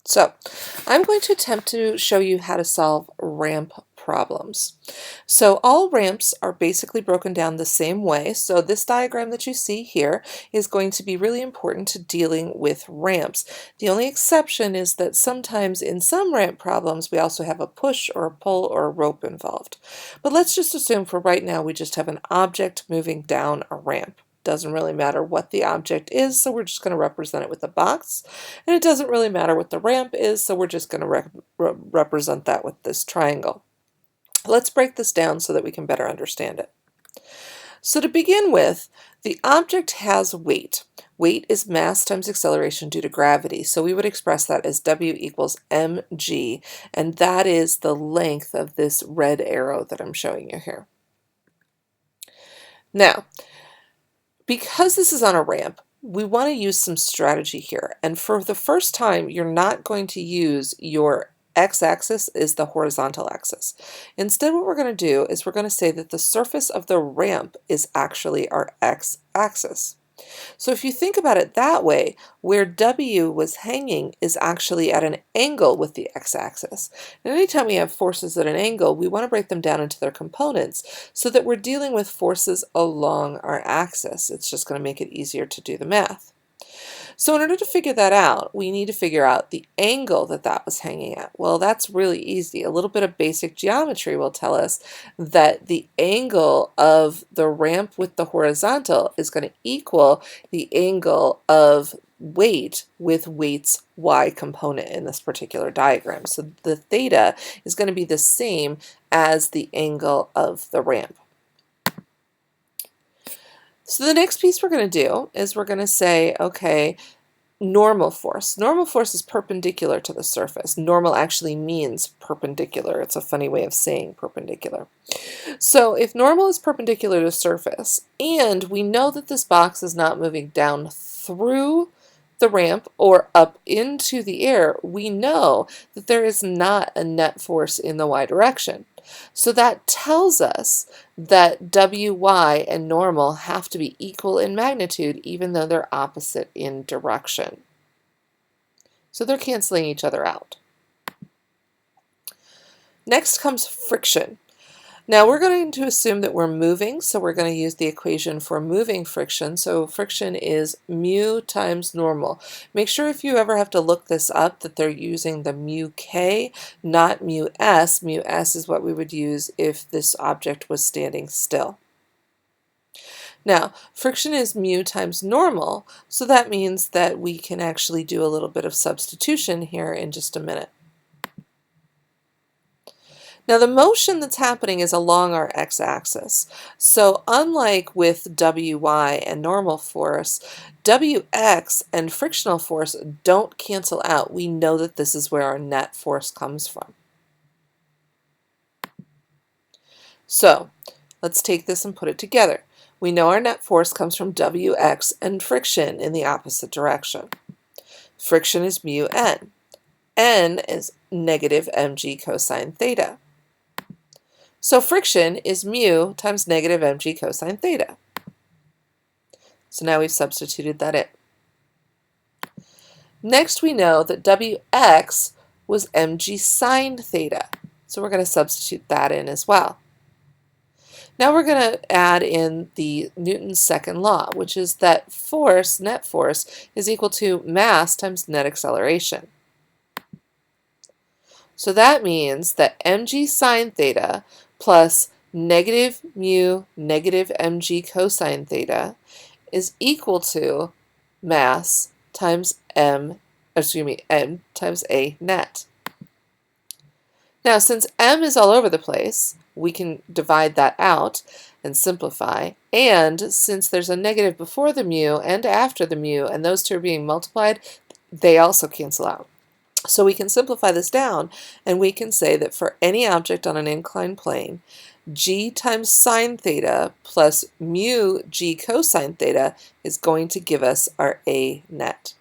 So I'm going to attempt to show you how to solve ramp problems. So all ramps are basically broken down the same way. So this diagram that you see here is going to be really important to dealing with ramps. The only exception is that sometimes in some ramp problems we also have a push or a pull or a rope involved. But let's just assume for right now we just have an object moving down a ramp. Doesn't really matter what the object is, so we're just going to represent it with a box. And it doesn't really matter what the ramp is, so we're just going to represent that with this triangle. Let's break this down so that we can better understand it. So to begin with, the object has weight. Weight is mass times acceleration due to gravity, so we would express that as W equals mg, and that is the length of this red arrow that I'm showing you here. Now, because this is on a ramp, we want to use some strategy here. And for the first time, you're not going to use your x-axis is the horizontal axis. Instead, what we're going to do is we're going to say that the surface of the ramp is actually our x-axis. So if you think about it that way, where W was hanging is actually at an angle with the x-axis. And anytime we have forces at an angle, we want to break them down into their components so that we're dealing with forces along our axis. It's just going to make it easier to do the math. So in order to figure that out, we need to figure out the angle that that was hanging at. Well, that's really easy. A little bit of basic geometry will tell us that the angle of the ramp with the horizontal is going to equal the angle of weight with weight's y component in this particular diagram. So the theta is going to be the same as the angle of the ramp. So the next piece we're going to do is we're going to say, okay, normal force. Normal force is perpendicular to the surface. Normal actually means perpendicular. It's a funny way of saying perpendicular. So if normal is perpendicular to surface, and we know that this box is not moving down through the ramp or up into the air, we know that there is not a net force in the y direction. So that tells us that Wy and normal have to be equal in magnitude even though they're opposite in direction. So they're canceling each other out. Next comes friction. Now we're going to assume that we're moving, so we're going to use the equation for moving friction. So friction is mu times normal. Make sure if you ever have to look this up that they're using the mu k, not mu s. Mu s is what we would use if this object was standing still. Now, friction is mu times normal, so that means that we can actually do a little bit of substitution here in just a minute. Now the motion that's happening is along our x-axis. So unlike with Wy and normal force, Wx and frictional force don't cancel out. We know that this is where our net force comes from. So let's take this and put it together. We know our net force comes from Wx and friction in the opposite direction. Friction is mu n. N is negative mg cosine theta. So friction is mu times negative mg cosine theta. So now we've substituted that in. Next we know that Wx was mg sine theta. So we're going to substitute that in as well. Now we're going to add in the Newton's second law, which is that force, net force, is equal to mass times net acceleration. So that means that mg sine theta plus negative mu negative mg cosine theta is equal to mass times n times a net. Now since m is all over the place, we can divide that out and simplify, and since there's a negative before the mu and after the mu and those two are being multiplied, they also cancel out. So we can simplify this down and we can say that for any object on an inclined plane, g times sine theta plus mu g cosine theta is going to give us our a net.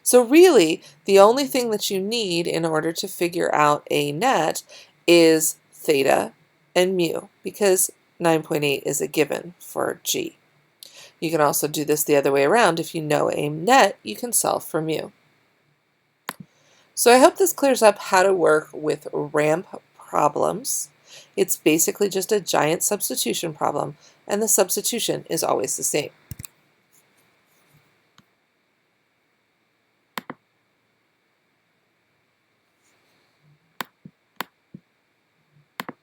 So really, the only thing that you need in order to figure out a net is theta and mu, because 9.8 is a given for g. You can also do this the other way around. If you know a net, you can solve for mu. So I hope this clears up how to work with ramp problems. It's basically just a giant substitution problem, and the substitution is always the same.